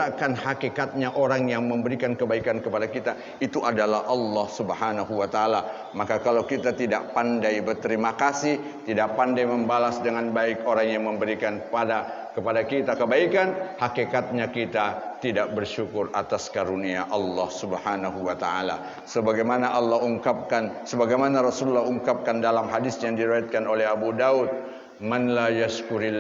menggerakkan hakikatnya orang yang memberikan kebaikan kepada kita itu adalah Allah Subhanahu wa taala. Maka kalau kita tidak pandai berterima kasih, tidak pandai membalas dengan baik orang yang memberikan kepada kita kebaikan, hakikatnya kita tidak bersyukur atas karunia Allah Subhanahu wa taala. Sebagaimana Rasulullah ungkapkan dalam hadis yang diriwayatkan oleh Abu Daud, man la yashkurin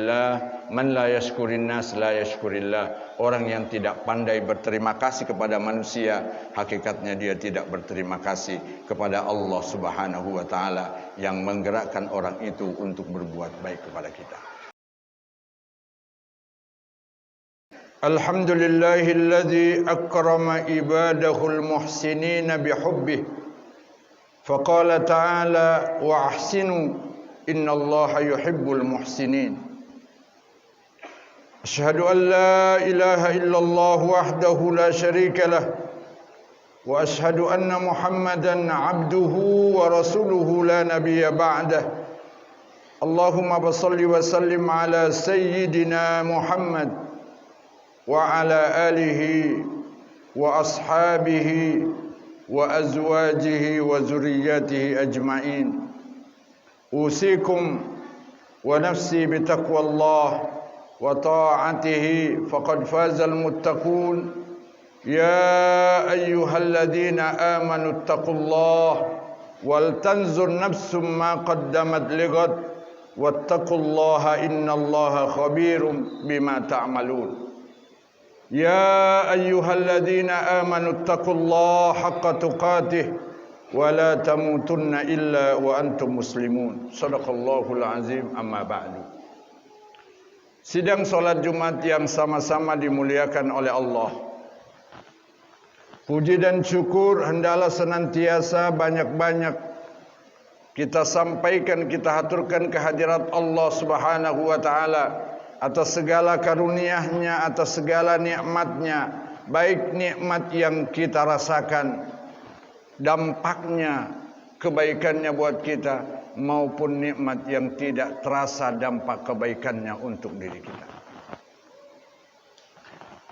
nas la yashkurillah. Orang yang tidak pandai berterima kasih kepada manusia, hakikatnya dia tidak berterima kasih kepada Allah Subhanahu wa taala yang menggerakkan orang itu untuk berbuat baik kepada kita. Alhamdulillahilladzi akrama ibadahul muhsinina bihubbih. Faqala ta'ala wa ahsinu innallaha yuhibbul muhsinin. Asyhadu an la ilaha illallah wahdahu la syarika lah wa asyhadu anna Muhammadan abduhu wa rasuluhu la nabiyya ba'dah. Allahumma shalli wa sallim ala sayyidina Muhammad wa ala alihi wa ashabihi wa azwajihi wa zurriyyatihi ajma'in. Usikum wa nafsi bitaqwallah wa ta'atihi faqad fazal muttaqun. Ya ayyuhalladzina amanu taqullaha wal tanzur nafsum ma qaddamat lighad wattaqullaha innallaha khabirum bima ta'malun. Ya ayyuhalladzina amanu taqullaha haqqa tuqatih wa la tamutunna illa wa antum muslimun. Shadaqallahul azim. Amma ba'du. Sidang salat Jumat yang sama-sama dimuliakan oleh Allah. Puji dan syukur hendaklah senantiasa banyak-banyak kita sampaikan, kita haturkan kehadirat Allah Subhanahu wa taala atas segala karunia-Nya, atas segala nikmat-Nya, baik nikmat yang kita rasakan dampaknya, kebaikannya buat kita, maupun nikmat yang tidak terasa dampak kebaikannya untuk diri kita.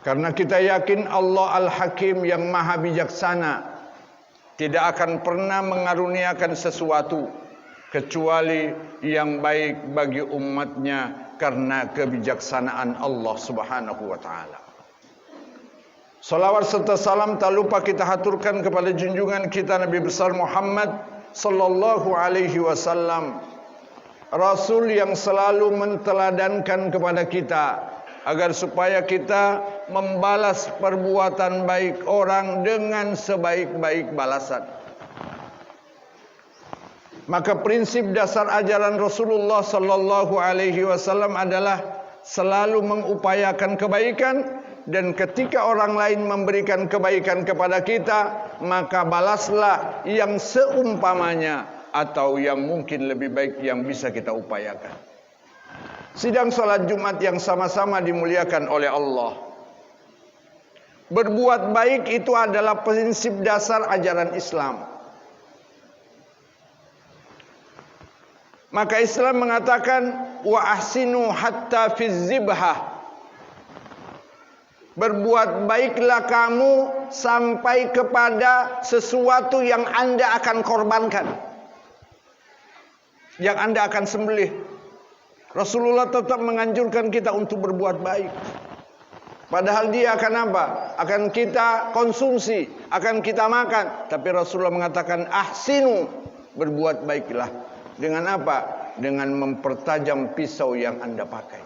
Karena kita yakin Allah Al-Hakim yang maha bijaksana tidak akan pernah mengaruniakan sesuatu kecuali yang baik bagi umatnya karena kebijaksanaan Allah Subhanahu wa taala. Salawat serta salam tak lupa kita haturkan kepada junjungan kita Nabi besar Muhammad sallallahu alaihi wasallam, Rasul yang selalu menteladankan kepada kita agar supaya kita membalas perbuatan baik orang dengan sebaik-baik balasan. Maka prinsip dasar ajaran Rasulullah sallallahu alaihi wasallam adalah selalu mengupayakan kebaikan, dan ketika orang lain memberikan kebaikan kepada kita, maka balaslah yang seumpamanya atau yang mungkin lebih baik yang bisa kita upayakan. Sidang salat Jumat yang sama-sama dimuliakan oleh Allah. Berbuat baik itu adalah prinsip dasar ajaran Islam. Maka Islam mengatakan wa ahsinu hatta fi zibhah. Berbuat baiklah kamu sampai kepada sesuatu yang Anda akan korbankan, yang Anda akan sembelih. Rasulullah tetap menganjurkan kita untuk berbuat baik. Padahal dia akan apa? Akan kita konsumsi, akan kita makan. Tapi Rasulullah mengatakan ahsinu, berbuat baiklah. Dengan apa? Dengan mempertajam pisau yang Anda pakai.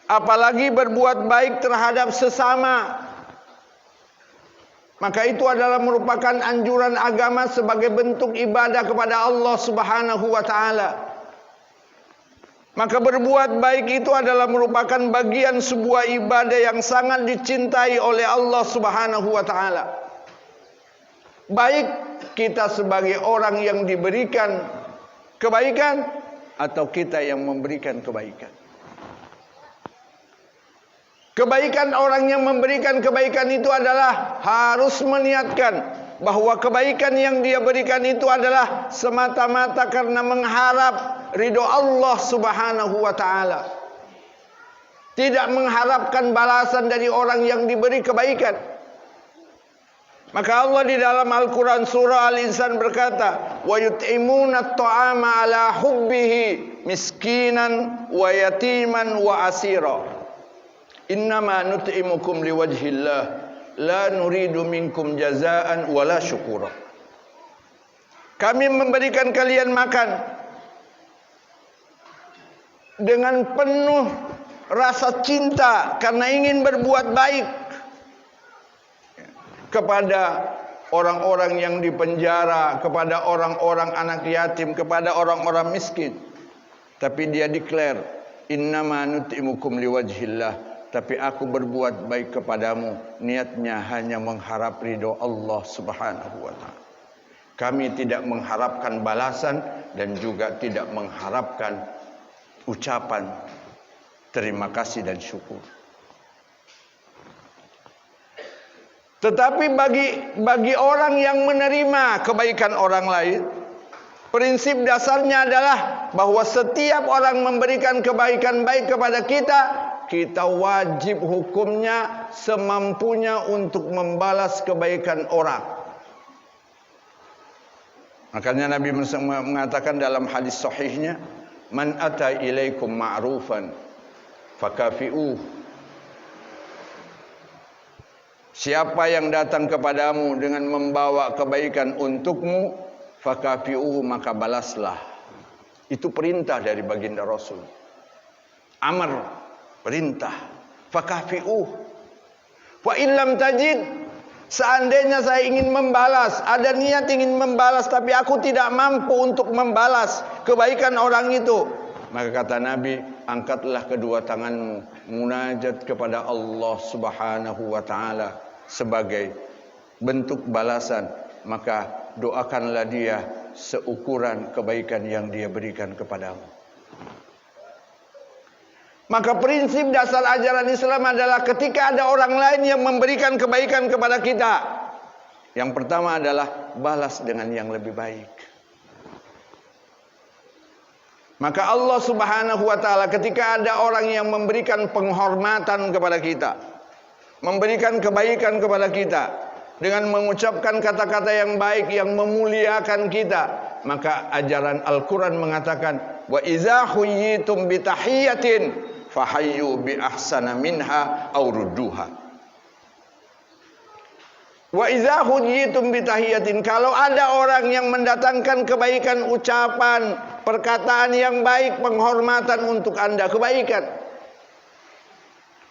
Apalagi berbuat baik terhadap sesama. Maka itu adalah merupakan anjuran agama sebagai bentuk ibadah kepada Allah Subhanahu wa taala. Maka berbuat baik itu adalah merupakan bagian sebuah ibadah yang sangat dicintai oleh Allah Subhanahu wa taala. Baik kita sebagai orang yang diberikan kebaikan atau kita yang memberikan kebaikan. Kebaikan orang yang memberikan kebaikan itu adalah harus meniatkan bahwa kebaikan yang dia berikan itu adalah semata-mata karena mengharap ridho Allah Subhanahu wa taala. tidak mengharapkan balasan dari orang yang diberi kebaikan. Maka Allah di dalam Al-Quran surah Al-Insan berkata, wa yut'imuna at-ta'ama ala hubbihi miskinan wa yatiman wa asira. Innama nut'imukum liwajhillah la nuridu minkum jazaan wala syukura. Kami memberikan kalian makan dengan penuh rasa cinta karena ingin berbuat baik kepada orang-orang yang dipenjara, kepada orang-orang anak yatim, kepada orang-orang miskin. Tapi dia declare, innama nut'imukum liwajhillah, tapi aku berbuat baik kepadamu, niatnya hanya mengharap ridho Allah Subhanahu wa ta'ala. Kami tidak mengharapkan balasan dan juga tidak mengharapkan ucapan terima kasih dan syukur. Tetapi bagi orang yang menerima kebaikan orang lain, prinsip dasarnya adalah bahwa setiap orang memberikan kebaikan baik kepada kita, kita wajib hukumnya semampunya untuk membalas kebaikan orang. Makanya Nabi mengatakan dalam hadis sahihnya, man ata ilaikum ma'rufan fakafi'uh. Siapa yang datang kepadamu dengan membawa kebaikan untukmu, fakafi'uh, maka balaslah. Itu perintah dari baginda Rasul. Amr, perintah. Fakafi'uh. Wa illam tajid, seandainya saya ingin membalas, ada niat ingin membalas, tapi aku tidak mampu untuk membalas kebaikan orang itu, maka kata Nabi, angkatlah kedua tanganmu, munajat kepada Allah Subhanahu wa ta'ala sebagai bentuk balasan, maka doakanlah dia seukuran kebaikan yang dia berikan kepadamu. Maka prinsip dasar ajaran Islam adalah ketika ada orang lain yang memberikan kebaikan kepada kita, yang pertama adalah balas dengan yang lebih baik. Maka Allah Subhanahu wa ta'ala ketika ada orang yang memberikan penghormatan kepada kita, memberikan kebaikan kepada kita dengan mengucapkan kata-kata yang baik yang memuliakan kita, maka ajaran Al-Quran mengatakan, wa iza huyyitum bitahiyatin fahayyu bi ahsana minha aw rudduha. Wa iza huyyitum bitahiyatin, kalau ada orang yang mendatangkan kebaikan, ucapan, perkataan yang baik, penghormatan untuk Anda, kebaikan,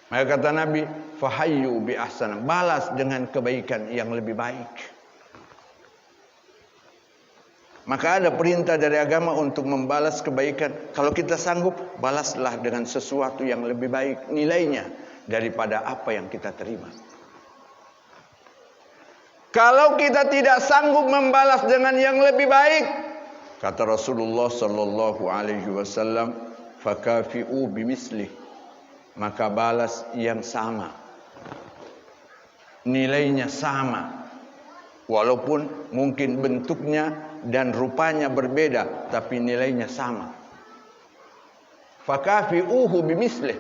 maka kata Nabi, fahayyu bi ahsana, balas dengan kebaikan yang lebih baik. Maka ada perintah dari agama untuk membalas kebaikan. Kalau kita sanggup, balaslah dengan sesuatu yang lebih baik nilainya daripada apa yang kita terima. Kalau kita tidak sanggup membalas dengan yang lebih baik, kata Rasulullah sallallahu alaihi wasallam, fakafi'u bimislih, maka balas yang sama, nilainya sama, walaupun mungkin bentuknya dan rupanya berbeda, tapi nilainya sama. Fakafi'uhu bimislih,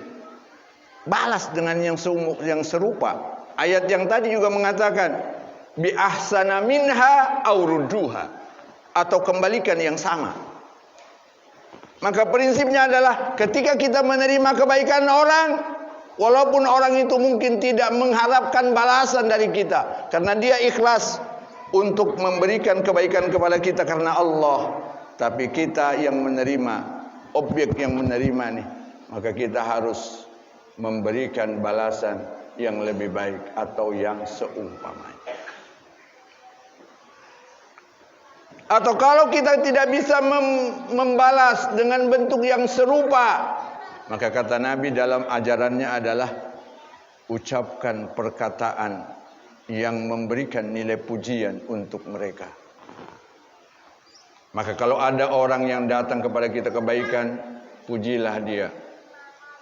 balas dengan yang serupa. Ayat yang tadi juga mengatakan bi ahsana minha aw rudduha, atau kembalikan yang sama. Maka prinsipnya adalah ketika kita menerima kebaikan orang, walaupun orang itu mungkin tidak mengharapkan balasan dari kita, karena dia ikhlas untuk memberikan kebaikan kepada kita karena Allah, tapi kita yang menerima, objek yang menerima nih, maka kita harus memberikan balasan yang lebih baik atau yang seumpamanya. Atau kalau kita tidak bisa membalas dengan bentuk yang serupa, maka kata Nabi dalam ajarannya adalah ucapkan perkataan yang memberikan nilai pujian untuk mereka. Maka kalau ada orang yang datang kepada kita kebaikan, pujilah dia,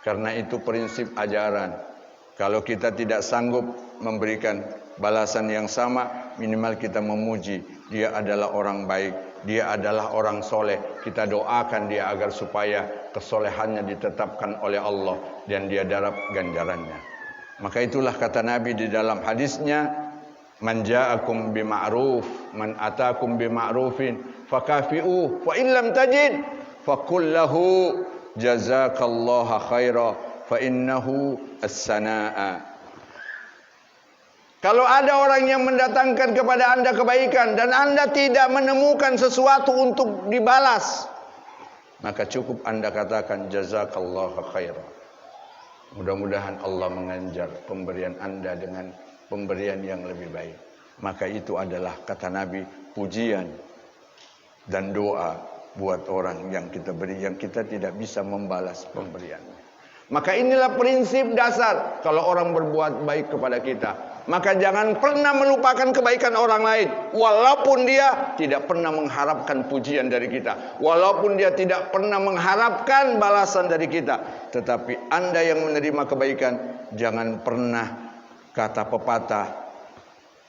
karena itu prinsip ajaran. Kalau kita tidak sanggup memberikan balasan yang sama, minimal kita memuji dia adalah orang baik, dia adalah orang soleh. Kita doakan dia agar supaya kesolehannya ditetapkan oleh Allah dan dia dapat ganjarannya. Maka itulah kata Nabi di dalam hadisnya, man ja'akum bima'ruf, man atakum bima'rufin fakafi'uh, fa illam tajid faqul lahu jazakallahu khaira fa innahu as-sanaa. Kalau ada orang yang mendatangkan kepada Anda kebaikan dan Anda tidak menemukan sesuatu untuk dibalas, maka cukup Anda katakan jazakallahu khairan. Mudah-mudahan Allah menganjar pemberian Anda dengan pemberian yang lebih baik. Maka itu adalah kata Nabi pujian dan doa buat orang yang kita beri, yang kita tidak bisa membalas pemberiannya. Maka inilah prinsip dasar kalau orang berbuat baik kepada kita, maka jangan pernah melupakan kebaikan orang lain, walaupun dia tidak pernah mengharapkan pujian dari kita, walaupun dia tidak pernah mengharapkan balasan dari kita. Tetapi Anda yang menerima kebaikan, jangan pernah, kata pepatah,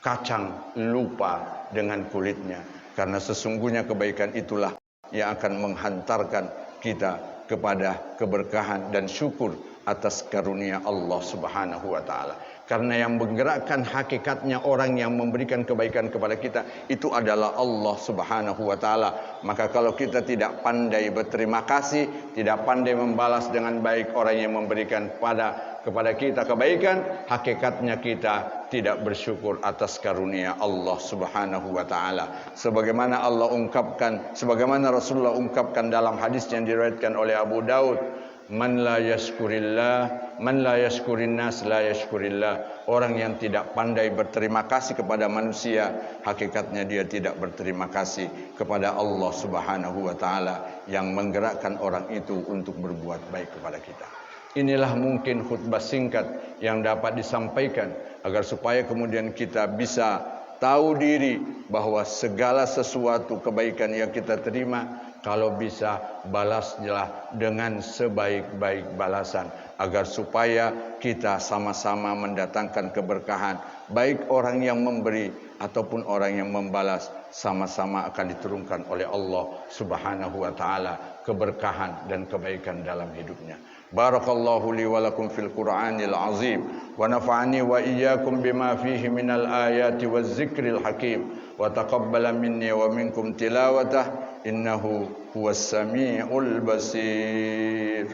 kacang lupa dengan kulitnya, karena sesungguhnya kebaikan itulah yang akan menghantarkan kita kepada keberkahan dan syukur atas karunia Allah Subhanahu wa taala. Karena yang menggerakkan hakikatnya orang yang memberikan kebaikan kepada kita itu adalah Allah Subhanahu wa taala. Maka kalau kita tidak pandai berterima kasih, tidak pandai membalas dengan baik orang yang memberikan kepada kita kebaikan, hakikatnya kita tidak bersyukur atas karunia Allah Subhanahu wa taala. Sebagaimana Rasulullah ungkapkan dalam hadis yang diriwayatkan oleh Abu Daud, man la yashkurin nas la yashkurillah. Orang yang tidak pandai berterima kasih kepada manusia, hakikatnya dia tidak berterima kasih kepada Allah Subhanahu wa taala yang menggerakkan orang itu untuk berbuat baik kepada kita. Inilah mungkin khutbah singkat yang dapat disampaikan agar supaya kemudian kita bisa tahu diri bahwa segala sesuatu kebaikan yang kita terima, kalau bisa balaslah dengan sebaik-baik balasan, agar supaya kita sama-sama mendatangkan keberkahan. Baik orang yang memberi ataupun orang yang membalas, sama-sama akan diturunkan oleh Allah Subhanahu wa taala keberkahan dan kebaikan dalam hidupnya. Barakallahu li wa lakum fil Qur'anil azim wa nafa'ani wa iyyakum bima fihi minal ayati waz zikril hakim wa taqabbala minni wa minkum tilawatah innahu huwas samiul basir.